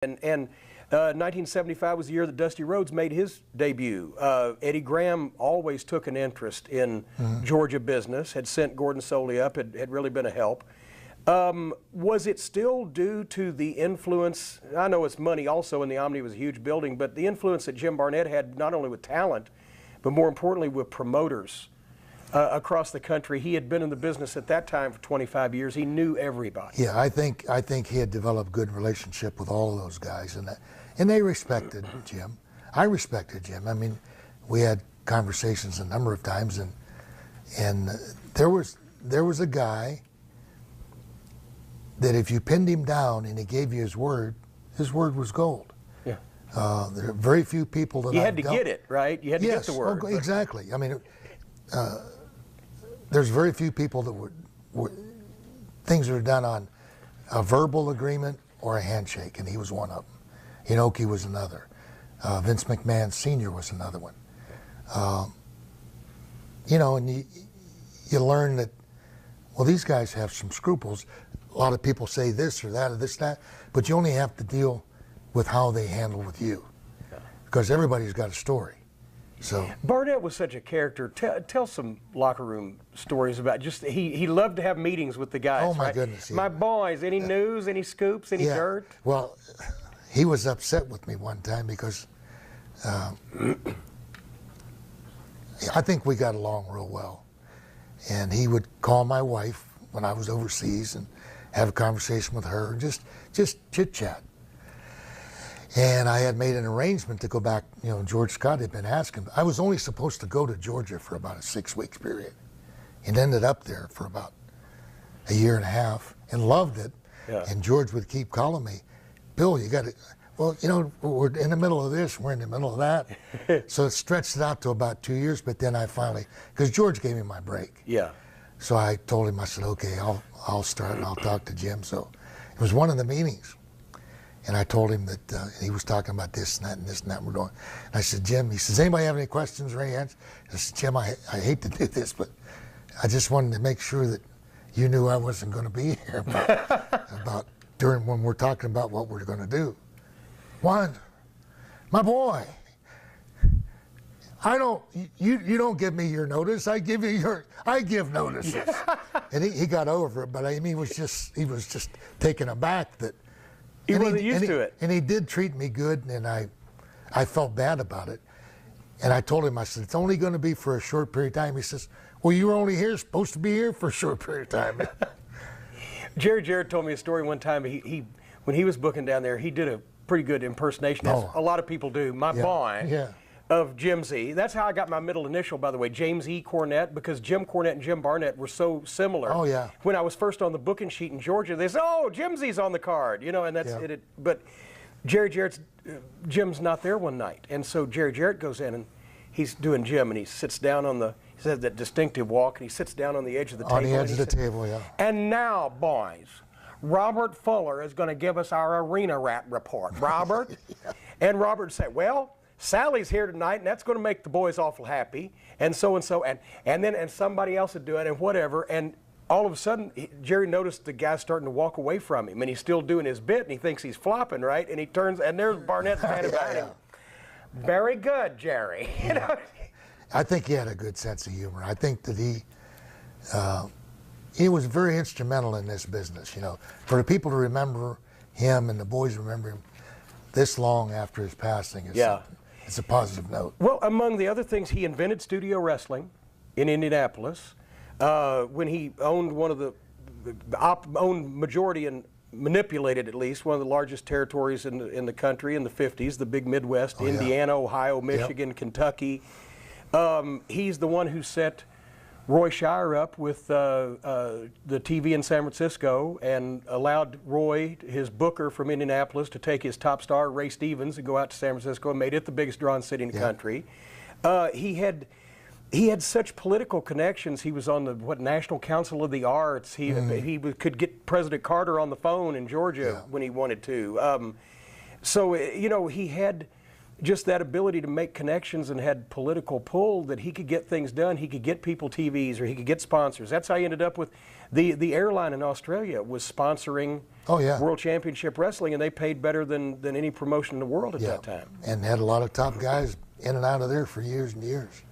And 1975 was the year that Dusty Rhodes made his debut. Eddie Graham always took an interest in Georgia business, had sent Gordon Soley up, had really been a help. Was it still due to the influence, I know it's money also, and the Omni was a huge building, but the influence that Jim Barnett had not only with talent, but more importantly with promoters across the country? He had been in the business at that time for 25 years. He knew everybody. Yeah, I think he had developed good relationship with all of those guys, and they respected Jim. I respected Jim. I mean, we had conversations a number of times, and there was a guy that if you pinned him down and he gave you his word was gold. Yeah. There are very few people that you had to get it, right? You had to get the word. Oh, exactly. I mean, there's very few people that would things that are done on a verbal agreement or a handshake, and he was one of them. Inoki was another. Vince McMahon Sr. was another one. And you learn that, well, these guys have some scruples. A lot of people say this or that or this, that, but you only have to deal with how they handle with you, because everybody's got a story. So Barnett was such a character. Tell some locker room stories about just he loved to have meetings with the guys. Oh my right? goodness! My boys. Any news? Any scoops? Any dirt? Well, he was upset with me one time because I think we got along real well, and he would call my wife when I was overseas and have a conversation with her, just chit chat. And I had made an arrangement to go back. George Scott had been asking. I was only supposed to go to Georgia for about a 6-week period, and ended up there for about a year and a half, and loved it. Yeah. And George would keep calling me, Bill, you got to. Well, we're in the middle of this, we're in the middle of that. So it stretched it out to about 2 years. But then I finally, because George gave me my break. Yeah. So I told him, I said, okay, I'll start and I'll talk to Jim. So it was one of the meetings. And I told him that he was talking about this and that and this and that we're doing. And I said, Jim, he says, anybody have any questions or any answers? I said, Jim, I hate to do this, but I just wanted to make sure that you knew I wasn't going to be here about during when we're talking about what we're going to do. One, my boy, you don't give me your notice. I give notices. And he got over it, but I mean, he was just taken aback that he wasn't used to it. And he did treat me good, and I felt bad about it. And I told him, I said, it's only going to be for a short period of time. He says, well, you were only supposed to be here for a short period of time. Jerry Jarrett told me a story one time. When he was booking down there, he did a pretty good impersonation, as a lot of people do. My boy. Of Jim Z. That's how I got my middle initial, by the way, James E. Cornett, because Jim Cornette and Jim Barnett were so similar. Oh, yeah. When I was first on the booking sheet in Georgia, they said, oh, Jim Z's on the card, and that's it. But Jim's not there one night. And so Jerry Jarrett goes in, and he's doing Jim, and he sits down he has that distinctive walk, and he sits down on the edge of the table. On the edge of the table, yeah. And now, boys, Robert Fuller is going to give us our arena rat report. Robert? And Robert would say, well, Sally's here tonight, and that's going to make the boys awful happy, and so, and then somebody else would do it, and whatever, and all of a sudden, Jerry noticed the guy starting to walk away from him, and he's still doing his bit, and he thinks he's flopping, right, and he turns, and there's Barnett standing behind him. Very good, Jerry. I think he had a good sense of humor. I think that he was very instrumental in this business, For the people to remember him and the boys remember him this long after his passing is it's a positive note. Well, among the other things, he invented studio wrestling in Indianapolis when he owned owned majority and manipulated at least one of the largest territories in the country in the 50s, the big Midwest, Indiana, Ohio, Michigan, Kentucky. He's the one who set Roy Shire up with the TV in San Francisco and allowed Roy, his booker from Indianapolis, to take his top star, Ray Stevens, and go out to San Francisco and made it the biggest drawn city in the country. He had such political connections. He was on the National Council of the Arts. He could get President Carter on the phone in Georgia when he wanted to. So he had just that ability to make connections and had political pull that he could get things done. He could get people TVs or he could get sponsors. That's how he ended up with the airline in Australia was sponsoring World Championship Wrestling, and they paid better than any promotion in the world at that time. And had a lot of top guys in and out of there for years and years.